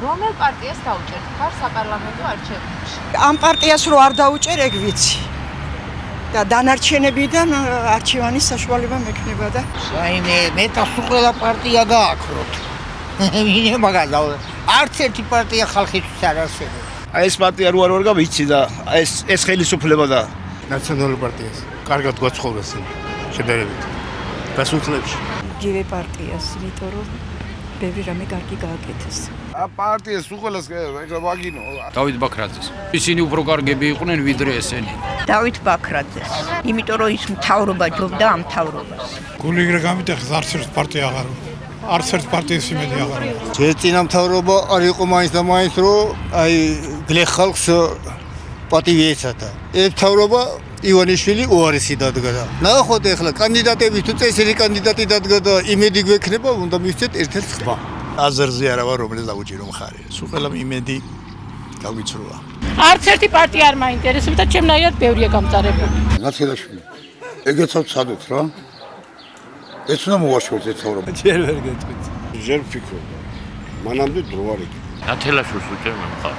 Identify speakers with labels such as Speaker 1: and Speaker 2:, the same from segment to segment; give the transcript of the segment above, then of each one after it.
Speaker 1: რომელ პარტიას დაუჭერთ ხარ საპარლამენტო არჩევნებში?
Speaker 2: ამ პარტიას რო არ დაუჭერ, ეგ ვიცი. და დანარჩენებიდან არჩევანის საშუალება მექნება და
Speaker 3: საინე მე თასუ ყველა პარტია გააქროთ. მინე მაგალითად არც ერთი პარტია ხალხისთვის არ არსებობს.
Speaker 4: აი ეს პარტია რო არ გავიცი და ეს ხელისუფლება და
Speaker 5: ნაციონალური პარტიას კარგად გვაცხოვრეს შედარებით. გასულ წლებში.
Speaker 2: იგივე პარტიას, იმიტომ რომ ბევრი რამე კარგი გააკეთეს.
Speaker 4: პარტიას უყოლას ვაგინო.
Speaker 6: დავით ბაქრაძეს. ისინი უფრო კარგები იყვნენ ვიდრე ესენი.
Speaker 7: დავით ბაქრაძეს. იმიტომ რომ ის მთავრობა ჯობდა ამ მთავრობას.
Speaker 5: გული იგრე გამიტეხეს არც ერთ პარტია აღარ. არც ერთ პარტიის იმედი აღარ.
Speaker 3: ჯერ წინა მთავრობა არ იყო მაინც და მაინც რომ აი გლეხ ხალხს პატივი ეცადა. ეს მთავრობა ივანიშვილი უარესი დადგა. ნახოთ ახლა კანდიდატები თუ წესილი კანდიდატი დადგა და იმედი გვექნება, უნდა მივცეთ ერთ-ერთ ხმა.
Speaker 4: აზერზე არა ვარ რომელიც დაუჭირო მხარე. სულ ყველა იმედი გავიცრუა.
Speaker 8: არც ერთი პარტია არ მაინტერესებს და ჩემნაირად ბევრია გამწარებული.
Speaker 9: ნათელაშვილი. ეგეცავ ცადოთ რა. ეს უნდა მოვაშოროთ ეს თაობა.
Speaker 4: ჯერ ვერ გეტყვით.
Speaker 9: ჯერ ვფიქრობ. მანამდე დრო არ იგი.
Speaker 10: ნათელაშვილს უჭერნა მხარ.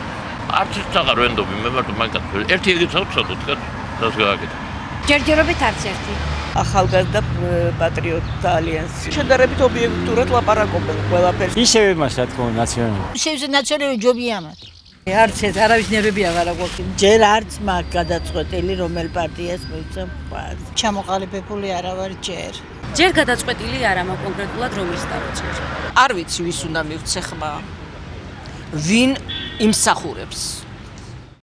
Speaker 10: არც ის აღარ ვენდობი მე მარტო მაგათ. ერთი ეგეცავ ცადოთ კაც. დას გააკეთე.
Speaker 8: ჯერჯერობით არც ერთი.
Speaker 7: ახალგაზრდა პატრიოტთა ალიანსი. შედარებით ობიექტურად ლაპარაკობენ ყველაფერს.
Speaker 6: ისევე მას რა თქმა უნდა ნაციონალური.
Speaker 8: შეიძლება ნაციონალური ჯობია მათ.
Speaker 7: არც ეს არავის ნერვები აღარ აქვს. ჯერ არც მაგ გადაწყვეტილი რომელ პარტიას მოიცემ პარტ.
Speaker 2: ჩამოყალიბებული არა ვარ ჯერ.
Speaker 8: ჯერ გადაწყვეტილი არა მაგ კონკრეტულად რომლის დავუჭერ.
Speaker 1: არ ვიცი ვის უნდა მივცე ხმა. ვინ იმსახურებს?